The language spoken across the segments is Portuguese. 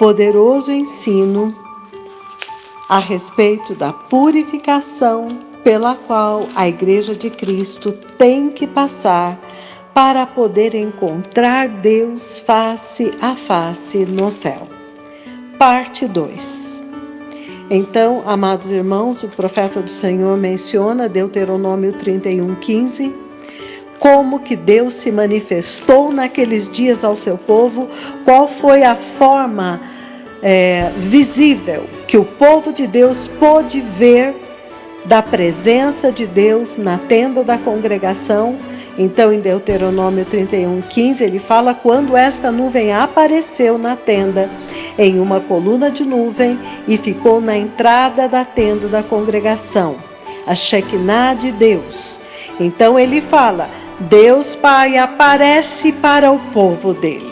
poderoso ensino a respeito da purificação pela qual a Igreja de Cristo tem que passar para poder encontrar Deus face a face no céu. Parte 2. Então, amados irmãos, o profeta do Senhor menciona Deuteronômio 31:15, como que Deus se manifestou naqueles dias ao seu povo, qual foi a forma visível que o povo de Deus pôde ver da presença de Deus na tenda da congregação. Então, em Deuteronômio 31:15, ele fala quando esta nuvem apareceu na tenda em uma coluna de nuvem e ficou na entrada da tenda da congregação, a Shekinah de Deus. Então ele fala, Deus Pai aparece para o povo dele.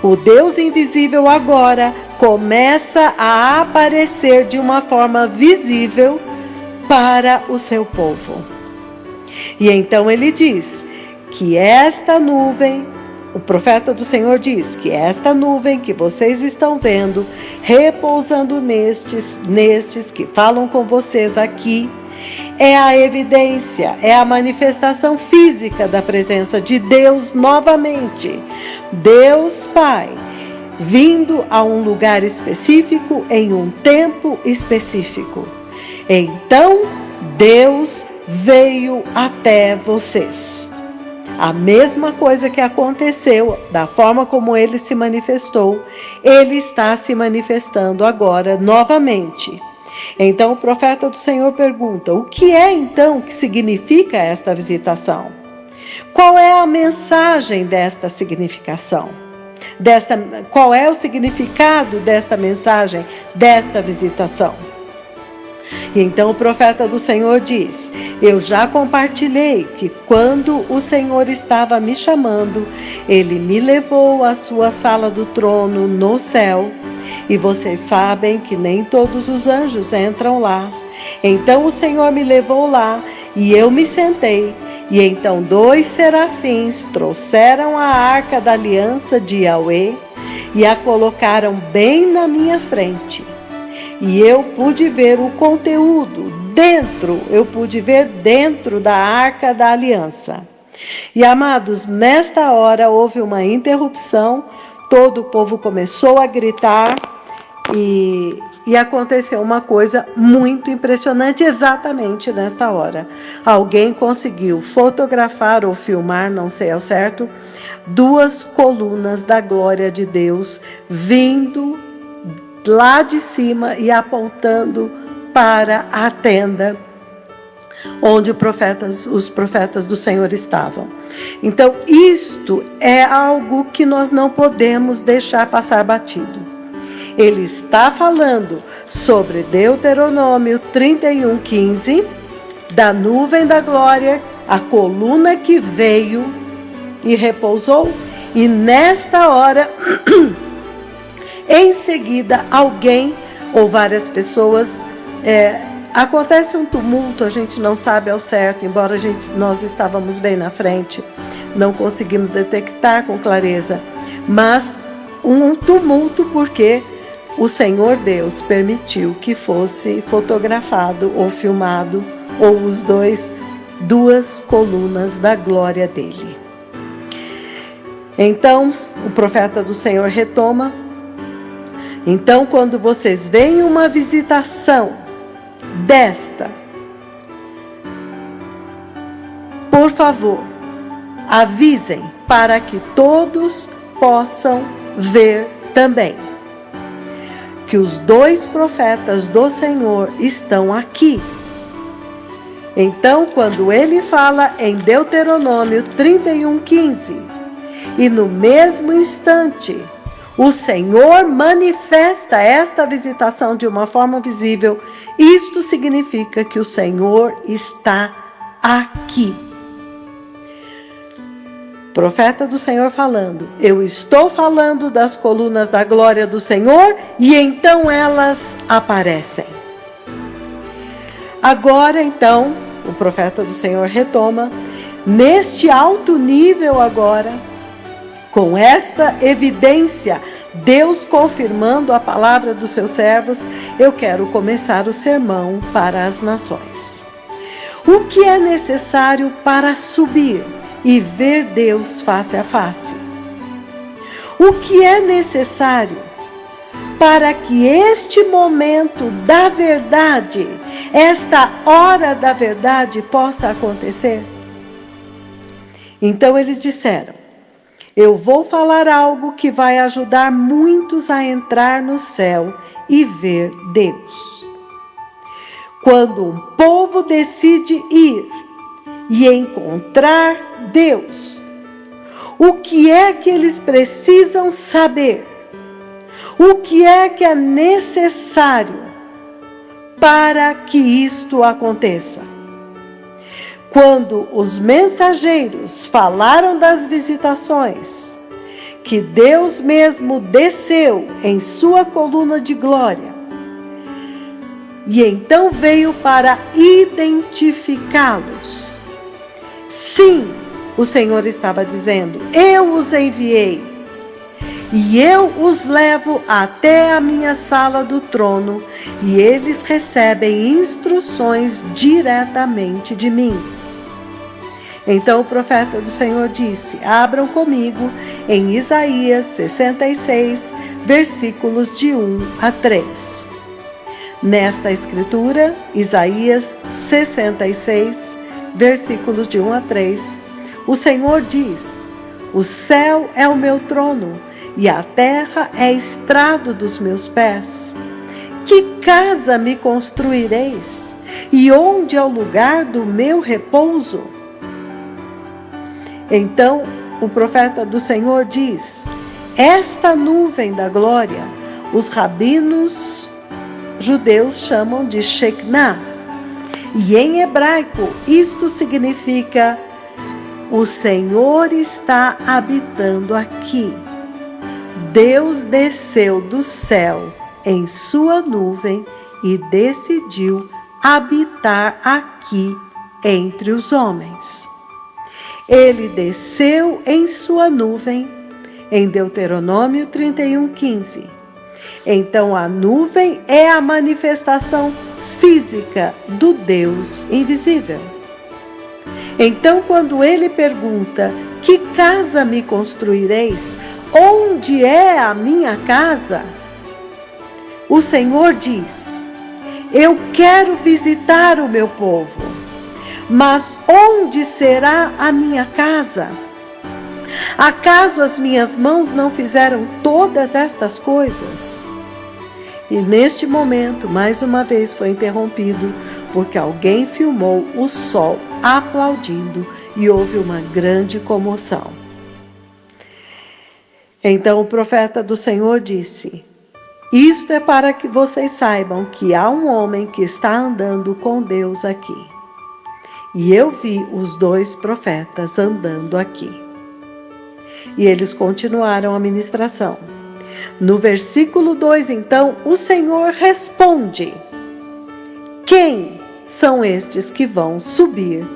O Deus invisível agora começa a aparecer de uma forma visível para o seu povo. E então ele diz que esta nuvem, o profeta do Senhor diz que esta nuvem que vocês estão vendo, repousando nestes que falam com vocês aqui, é a evidência, é a manifestação física da presença de Deus novamente. Deus Pai, vindo a um lugar específico, em um tempo específico. Então, Deus veio até vocês. A mesma coisa que aconteceu, da forma como ele se manifestou, ele está se manifestando agora novamente. Então o profeta do Senhor pergunta, o que é então que significa esta visitação? Qual é a mensagem desta significação? Qual é o significado desta mensagem, desta visitação? E então o profeta do Senhor diz, eu já compartilhei que quando o Senhor estava me chamando, ele me levou à sua sala do trono no céu, e vocês sabem que nem todos os anjos entram lá. Então o Senhor me levou lá, e eu me sentei, e então 2 serafins trouxeram a arca da aliança de Yahweh, e a colocaram bem na minha frente. E eu pude ver o conteúdo dentro da arca da aliança. E amados, nesta hora houve uma interrupção, todo o povo começou a gritar e aconteceu uma coisa muito impressionante exatamente nesta hora. Alguém conseguiu fotografar ou filmar, não sei ao certo, 2 colunas da glória de Deus vindo lá de cima e apontando para a tenda onde os profetas do Senhor estavam. Então, isto é algo que nós não podemos deixar passar batido. Ele está falando sobre Deuteronômio 31:15, da nuvem da glória, a coluna que veio e repousou, e nesta hora em seguida, alguém ou várias pessoas, acontece um tumulto, a gente não sabe ao certo, embora nós estávamos bem na frente, não conseguimos detectar com clareza, mas um tumulto porque o Senhor Deus permitiu que fosse fotografado ou filmado, ou os 2 colunas da glória dele. Então, o profeta do Senhor retoma, então, quando vocês veem uma visitação desta, por favor, avisem para que todos possam ver também que os 2 profetas do Senhor estão aqui. Então, quando ele fala em Deuteronômio 31:15, e no mesmo instante, o Senhor manifesta esta visitação de uma forma visível, isto significa que o Senhor está aqui. Profeta do Senhor falando, eu estou falando das colunas da glória do Senhor, e então elas aparecem. Agora então, o profeta do Senhor retoma, neste alto nível agora, com esta evidência Deus confirmando a palavra dos seus servos, eu quero começar o sermão para as nações. O que é necessário para subir e ver Deus face a face? O que é necessário para que este momento da verdade, esta hora da verdade possa acontecer? Então eles disseram: eu vou falar algo que vai ajudar muitos a entrar no céu e ver Deus. Quando um povo decide ir e encontrar Deus, o que é que eles precisam saber? O que é necessário para que isto aconteça? Quando os mensageiros falaram das visitações, que Deus mesmo desceu em sua coluna de glória, e então veio para identificá-los. Sim, o Senhor estava dizendo: eu os enviei, e eu os levo até a minha sala do trono, e eles recebem instruções diretamente de mim. Então o profeta do Senhor disse: abram comigo em Isaías 66, versículos de 1 a 3. Nesta escritura, Isaías 66, versículos de 1 a 3, o Senhor diz: o céu é o meu trono, e a terra é estrado dos meus pés. Que casa me construireis? E onde é o lugar do meu repouso? Então o profeta do Senhor diz: esta nuvem da glória, os rabinos judeus chamam de Shekinah, e em hebraico isto significa: o Senhor está habitando aqui. Deus desceu do céu em sua nuvem e decidiu habitar aqui entre os homens. Ele desceu em sua nuvem, em Deuteronômio 31:15. Então a nuvem é a manifestação física do Deus invisível. Então, quando ele pergunta: que casa me construireis? Onde é a minha casa? O Senhor diz: eu quero visitar o meu povo, mas onde será a minha casa? Acaso as minhas mãos não fizeram todas estas coisas? E neste momento, mais uma vez foi interrompido, porque alguém filmou o sol aplaudindo e houve uma grande comoção. Então o profeta do Senhor disse: isto é para que vocês saibam que há um homem que está andando com Deus aqui. E eu vi os dois profetas andando aqui. E eles continuaram a ministração. No versículo 2, então, o Senhor responde: quem são estes que vão subir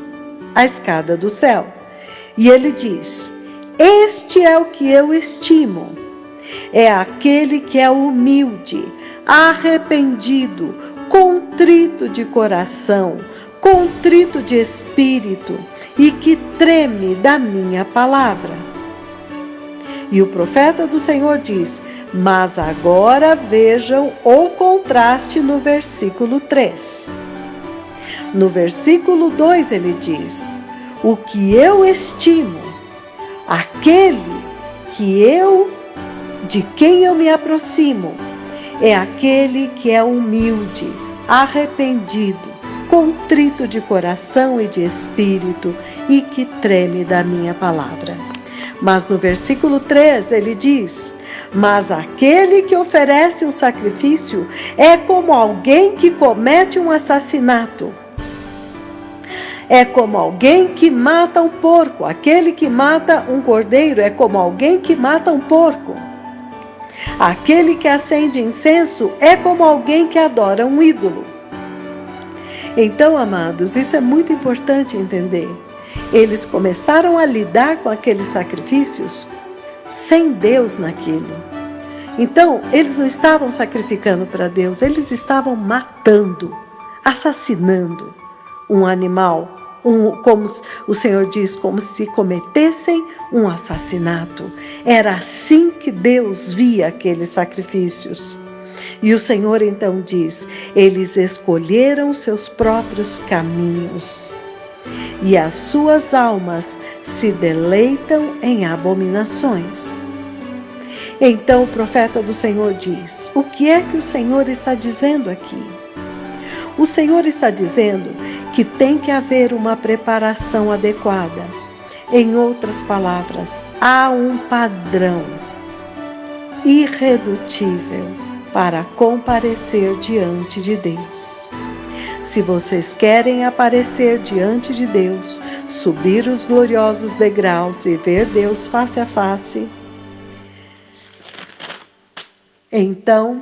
a escada do céu? E ele diz: este é o que eu estimo. É aquele que é humilde, arrependido, contrito de coração, contrito de espírito e que treme da minha palavra. E o profeta do Senhor diz: mas agora vejam o contraste no versículo 3. No versículo 2 ele diz: o que eu estimo, aquele de quem eu me aproximo, é aquele que é humilde, arrependido, contrito de coração e de espírito e que treme da minha palavra. Mas no versículo 3 ele diz: mas aquele que oferece um sacrifício é como alguém que comete um assassinato. É como alguém que mata um porco. Aquele que mata um cordeiro é como alguém que mata um porco. Aquele que acende incenso é como alguém que adora um ídolo. Então, amados, isso é muito importante entender. Eles começaram a lidar com aqueles sacrifícios sem Deus naquilo. Então, eles não estavam sacrificando para Deus, eles estavam matando, assassinando um animal, como o Senhor diz, como se cometessem um assassinato. Era assim que Deus via aqueles sacrifícios. E o Senhor então diz: eles escolheram seus próprios caminhos, e as suas almas se deleitam em abominações. Então o profeta do Senhor diz: o que é que o Senhor está dizendo aqui? O Senhor está dizendo que tem que haver uma preparação adequada. Em outras palavras, há um padrão irredutível para comparecer diante de Deus. Se vocês querem aparecer diante de Deus, subir os gloriosos degraus e ver Deus face a face, então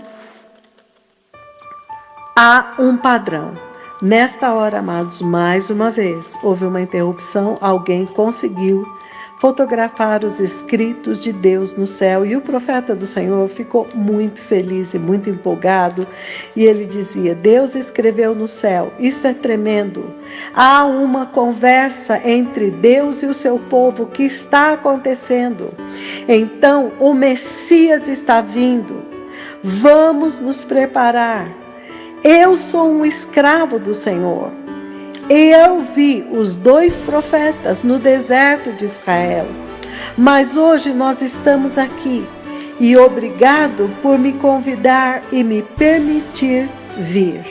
há um padrão. Nesta hora, amados, mais uma vez, houve uma interrupção, alguém conseguiu fotografar os escritos de Deus no céu, e o profeta do Senhor ficou muito feliz e muito empolgado, e ele dizia: Deus escreveu no céu, isto é tremendo, há uma conversa entre Deus e o seu povo que está acontecendo, então o Messias está vindo, vamos nos preparar. Eu sou um escravo do Senhor. Eu vi os 2 profetas no deserto de Israel, mas hoje nós estamos aqui, e obrigado por me convidar e me permitir vir.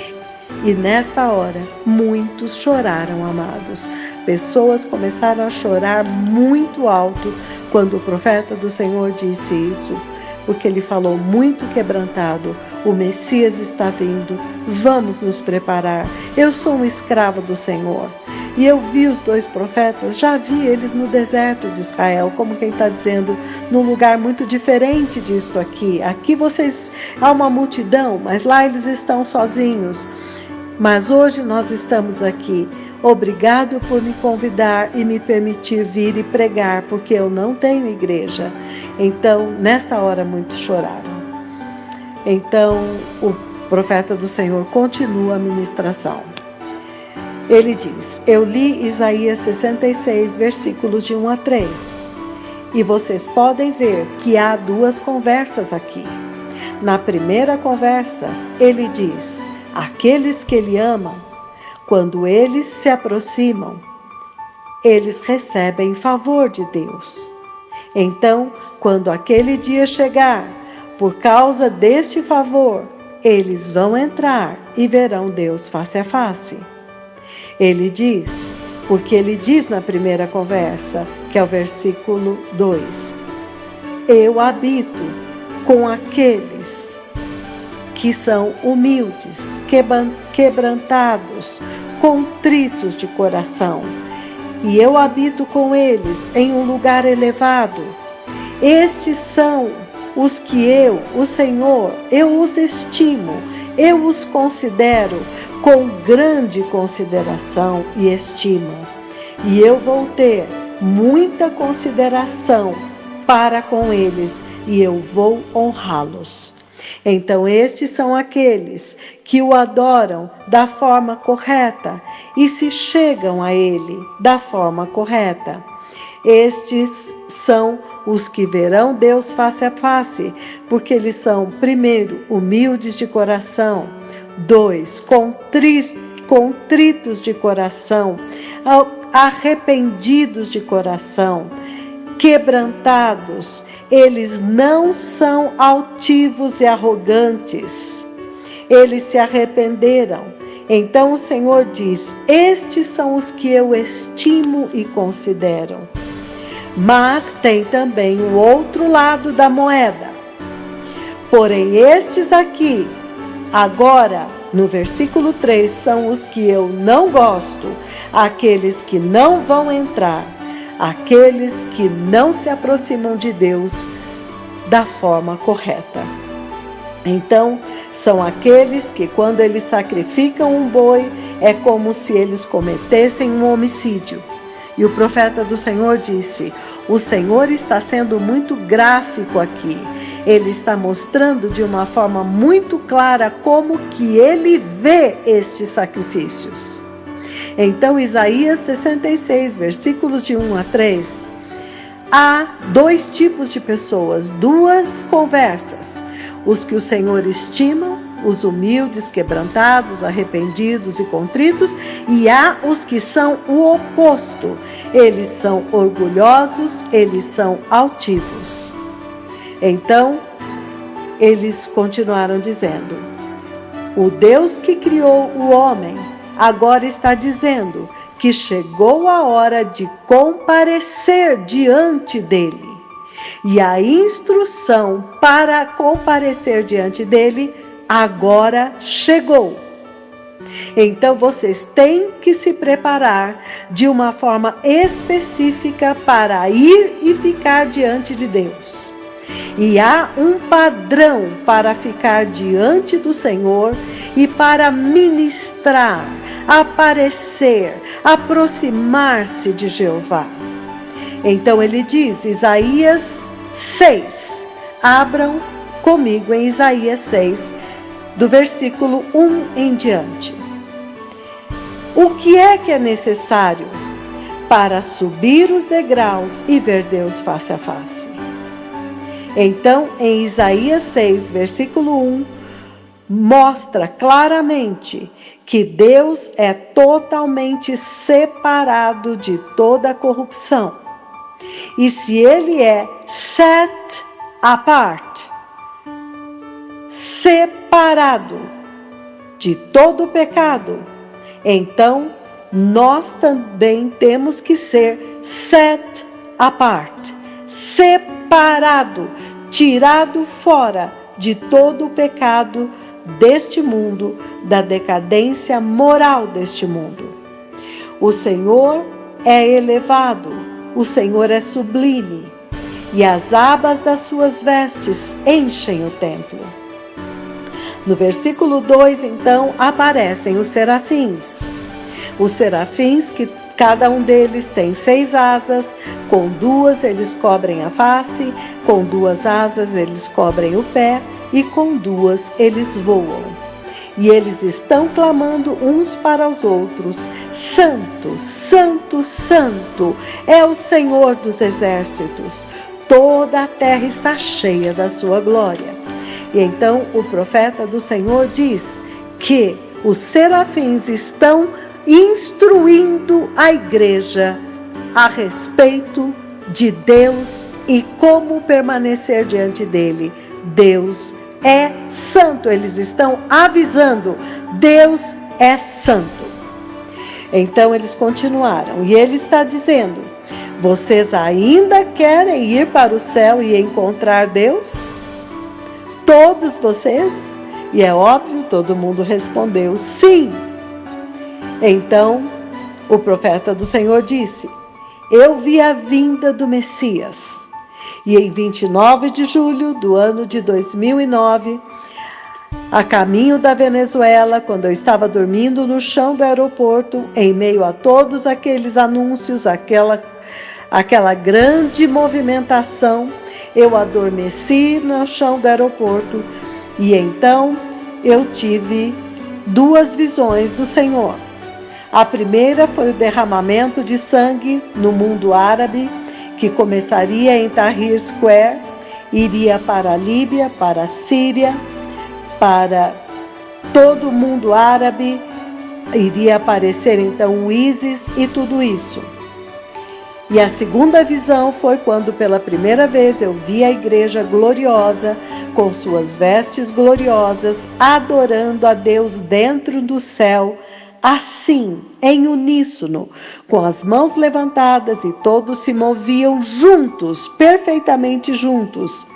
E nesta hora, muitos choraram, amados. Pessoas começaram a chorar muito alto quando o profeta do Senhor disse isso, porque ele falou muito quebrantado: o Messias está vindo, vamos nos preparar. Eu sou um escravo do Senhor. E eu vi os 2 profetas, já vi eles no deserto de Israel, como quem está dizendo, num lugar muito diferente disto aqui. Aqui vocês, há uma multidão, mas lá eles estão sozinhos. Mas hoje nós estamos aqui. Obrigado por me convidar e me permitir vir e pregar, porque eu não tenho igreja. Então, nesta hora, muitos choraram. Então, o profeta do Senhor continua a ministração. Ele diz: eu li Isaías 66, versículos de 1 a 3. E vocês podem ver que há 2 conversas aqui. Na primeira conversa, ele diz: aqueles que ele ama, quando eles se aproximam, eles recebem favor de Deus. Então, quando aquele dia chegar, por causa deste favor, eles vão entrar e verão Deus face a face. Ele diz, porque ele diz na primeira conversa, que é o versículo 2, eu habito com aqueles que são humildes, quebrantados, contritos de coração, e eu habito com eles em um lugar elevado. Estes são os que eu, o Senhor, eu os estimo, eu os considero com grande consideração e estima, e eu vou ter muita consideração para com eles, e eu vou honrá-los. Então estes são aqueles que o adoram da forma correta e se chegam a ele da forma correta. Estes são os que verão Deus face a face, porque eles são, primeiro, humildes de coração, 2, contritos de coração, arrependidos de coração, quebrantados. Eles não são altivos e arrogantes, eles se arrependeram. Então o Senhor diz: estes são os que eu estimo e considero. Mas tem também o outro lado da moeda. Porém, estes aqui, agora, no versículo 3, são os que eu não gosto, aqueles que não vão entrar, aqueles que não se aproximam de Deus da forma correta. Então, são aqueles que, quando eles sacrificam um boi, é como se eles cometessem um homicídio. E o profeta do Senhor disse: o Senhor está sendo muito gráfico aqui. Ele está mostrando de uma forma muito clara como que ele vê estes sacrifícios. Então, Isaías 66, versículos de 1 a 3, há dois tipos de pessoas, duas conversas: os que o Senhor estima, os humildes, quebrantados, arrependidos e contritos, e há os que são o oposto. Eles são orgulhosos, eles são altivos. Então, eles continuaram dizendo: o Deus que criou o homem agora está dizendo que chegou a hora de comparecer diante dele. E a instrução para comparecer diante dele agora chegou. Então vocês têm que se preparar de uma forma específica para ir e ficar diante de Deus. E há um padrão para ficar diante do Senhor e para ministrar, aparecer, aproximar-se de Jeová. Então ele diz, Isaías 6, abram comigo em Isaías 6, do versículo 1 em diante. O que é necessário para subir os degraus e ver Deus face a face? Então, em Isaías 6, versículo 1, mostra claramente que Deus é totalmente separado de toda corrupção. E se ele é set apart, separado de todo pecado, então nós também temos que ser set apart, separado, tirado fora de todo o pecado deste mundo, da decadência moral deste mundo. O Senhor é elevado, o Senhor é sublime, e as abas das suas vestes enchem o templo. No versículo 2, então, aparecem os serafins. Os serafins, que cada um deles tem 6 asas, com 2 eles cobrem a face, com 2 asas eles cobrem o pé, e com 2 eles voam. E eles estão clamando uns para os outros: Santo, Santo, Santo é o Senhor dos exércitos. Toda a terra está cheia da sua glória. E então o profeta do Senhor diz que os serafins estão instruindo a igreja a respeito de Deus e como permanecer diante dele. Deus é santo. Eles estão avisando: Deus é santo. Então eles continuaram, e ele está dizendo: vocês ainda querem ir para o céu e encontrar Deus? Todos vocês? E é óbvio, todo mundo respondeu sim. Então o profeta do Senhor disse: eu vi a vinda do Messias. E em 29 de julho do ano de 2009, a caminho da Venezuela, quando eu estava dormindo no chão do aeroporto, em meio a todos aqueles anúncios, aquela grande movimentação, eu adormeci no chão do aeroporto e então eu tive 2 visões do Senhor. A primeira foi o derramamento de sangue no mundo árabe, que começaria em Tahrir Square, iria para a Líbia, para a Síria, para todo o mundo árabe, iria aparecer então o ISIS e tudo isso. E a segunda visão foi quando pela primeira vez eu vi a igreja gloriosa, com suas vestes gloriosas, adorando a Deus dentro do céu, assim, em uníssono, com as mãos levantadas, e todos se moviam juntos, perfeitamente juntos.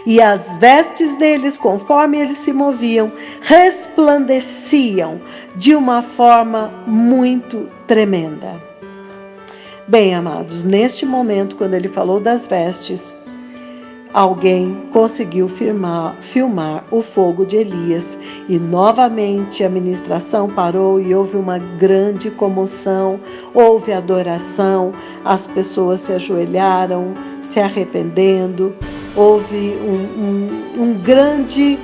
E as vestes deles, conforme eles se moviam, resplandeciam de uma forma muito tremenda. Bem, amados, neste momento, quando ele falou das vestes, alguém conseguiu filmar o fogo de Elias e novamente a ministração parou e houve uma grande comoção, houve adoração, as pessoas se ajoelharam, se arrependendo, houve um grande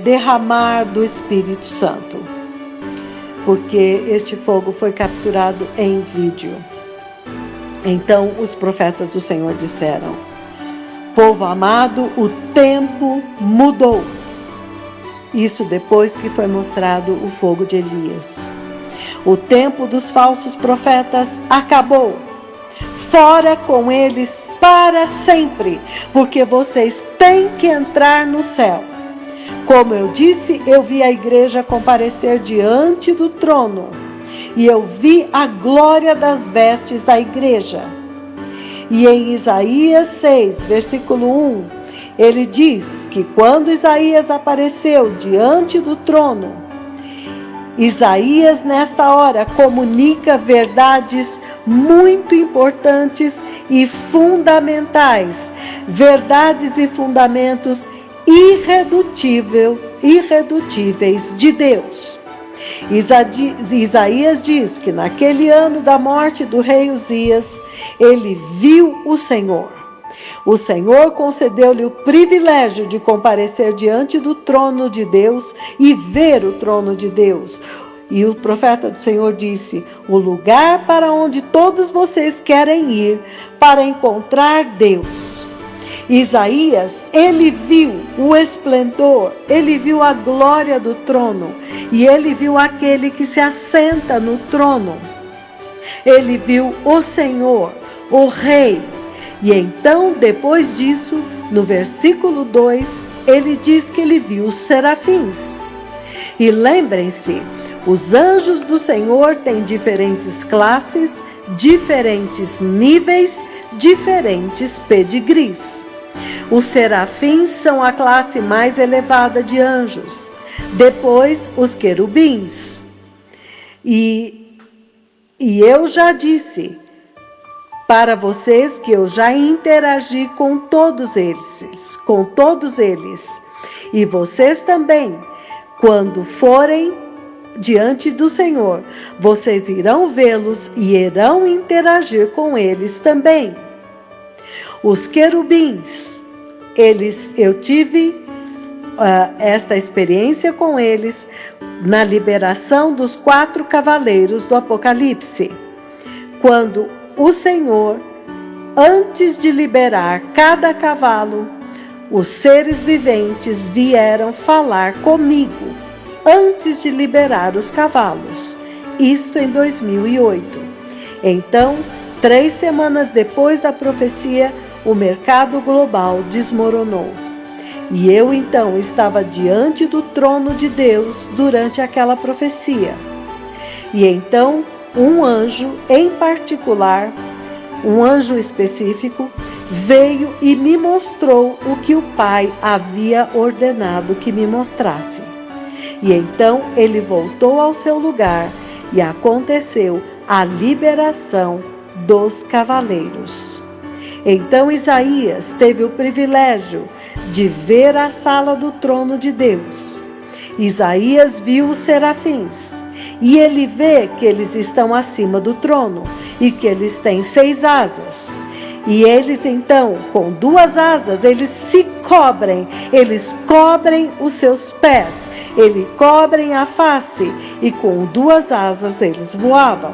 derramar do Espírito Santo, porque este fogo foi capturado em vídeo. Então os profetas do Senhor disseram: povo amado, o tempo mudou. Isso depois que foi mostrado o fogo de Elias. O tempo dos falsos profetas acabou. Fora com eles para sempre, porque vocês têm que entrar no céu. Como eu disse, eu vi a igreja comparecer diante do trono, e eu vi a glória das vestes da igreja. E em Isaías 6, versículo 1, ele diz que quando Isaías apareceu diante do trono, Isaías nesta hora comunica verdades muito importantes e fundamentais, verdades e fundamentos irredutíveis de Deus. Isaías diz que naquele ano da morte do rei Uzias, ele viu o Senhor. O Senhor concedeu-lhe o privilégio de comparecer diante do trono de Deus e ver o trono de Deus. E o profeta do Senhor disse: o lugar para onde todos vocês querem ir para encontrar Deus. Isaías, ele viu o esplendor, ele viu a glória do trono, e ele viu aquele que se assenta no trono. Ele viu o Senhor, o Rei. E então, depois disso, no versículo 2, ele diz que ele viu os serafins. E lembrem-se, os anjos do Senhor têm diferentes classes, diferentes níveis, diferentes pedigrees. Os serafins são a classe mais elevada de anjos. Depois, os querubins. E eu já disse para vocês que eu já interagi com todos eles. E vocês também, quando forem diante do Senhor, vocês irão vê-los e irão interagir com eles também. Os querubins, eu tive esta experiência com eles na liberação dos 4 cavaleiros do Apocalipse, quando o Senhor, antes de liberar cada cavalo, os seres viventes vieram falar comigo, antes de liberar os cavalos, isto em 2008. Então, 3 semanas depois da profecia, o mercado global desmoronou. E eu então estava diante do trono de Deus durante aquela profecia. E então um anjo em particular, um anjo específico, veio e me mostrou o que o Pai havia ordenado que me mostrasse. E então ele voltou ao seu lugar e aconteceu a liberação dos cavaleiros. Então Isaías teve o privilégio de ver a sala do trono de Deus. Isaías viu os serafins e ele vê que eles estão acima do trono e que eles têm 6 asas. E eles então, com 2 asas, eles se cobrem, eles cobrem os seus pés, eles cobrem a face e com 2 asas eles voavam.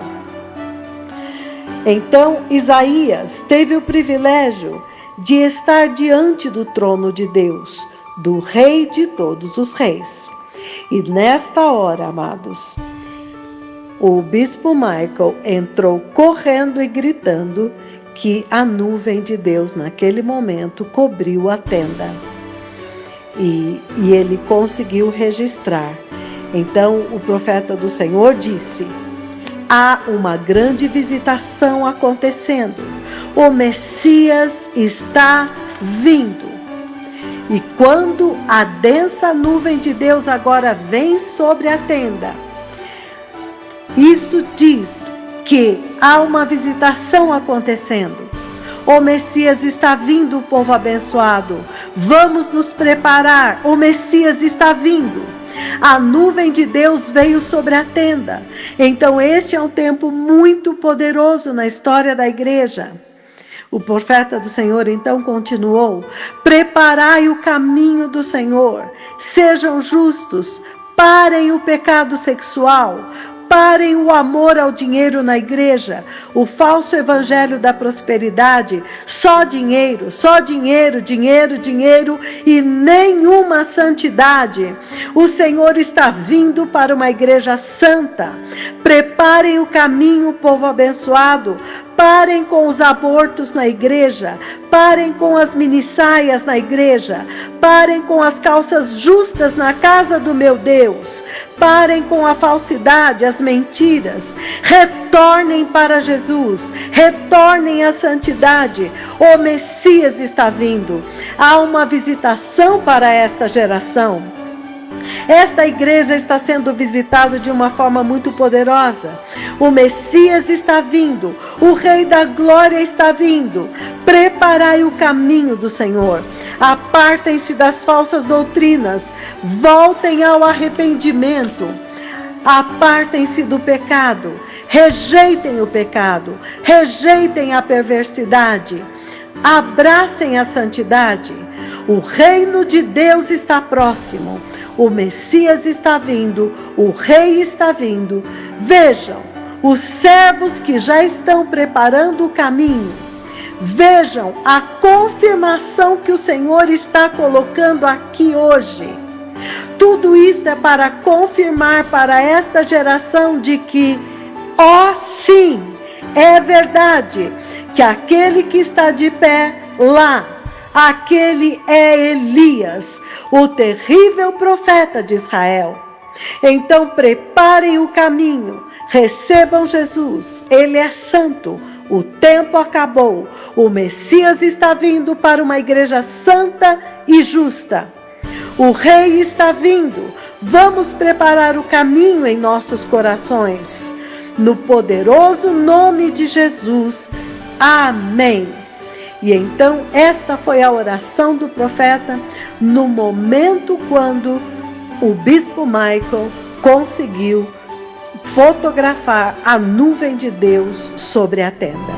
Então Isaías teve o privilégio de estar diante do trono de Deus, do Rei de todos os reis. E nesta hora, amados, o bispo Michael entrou correndo e gritando que a nuvem de Deus naquele momento cobriu a tenda. E ele conseguiu registrar. Então o profeta do Senhor disse: há uma grande visitação acontecendo. O Messias está vindo. E quando a densa nuvem de Deus agora vem sobre a tenda, isso diz que há uma visitação acontecendo. O Messias está vindo, o povo abençoado. Vamos nos preparar, o Messias está vindo. A nuvem de Deus veio sobre a tenda. Então este é um tempo muito poderoso na história da igreja. O profeta do Senhor então continuou: preparai o caminho do Senhor, sejam justos, parem o pecado sexual, parem o amor ao dinheiro na igreja, o falso evangelho da prosperidade, só dinheiro, dinheiro, dinheiro e nenhuma santidade. O Senhor está vindo para uma igreja santa. Preparem o caminho, povo abençoado. Parem com os abortos na igreja, parem com as minissaias na igreja, parem com as calças justas na casa do meu Deus, parem com a falsidade, as mentiras, retornem para Jesus, retornem à santidade. O Messias está vindo. Há uma visitação para esta geração. Esta igreja está sendo visitada de uma forma muito poderosa. O Messias está vindo, o Rei da Glória está vindo. Preparai o caminho do Senhor. Apartem-se das falsas doutrinas, voltem ao arrependimento. Apartem-se do pecado, rejeitem o pecado, rejeitem a perversidade, abracem a santidade. O reino de Deus está próximo. O Messias está vindo, o Rei está vindo. Vejam, os servos que já estão preparando o caminho. Vejam a confirmação que o Senhor está colocando aqui hoje. Tudo isso é para confirmar para esta geração de que, sim, é verdade, que aquele que está de pé lá, aquele é Elias, o terrível profeta de Israel. Então preparem o caminho, recebam Jesus, ele é santo, o tempo acabou, o Messias está vindo para uma igreja santa e justa. O Rei está vindo, vamos preparar o caminho em nossos corações. No poderoso nome de Jesus, amém. E então esta foi a oração do profeta no momento quando o bispo Michael conseguiu fotografar a nuvem de Deus sobre a tenda.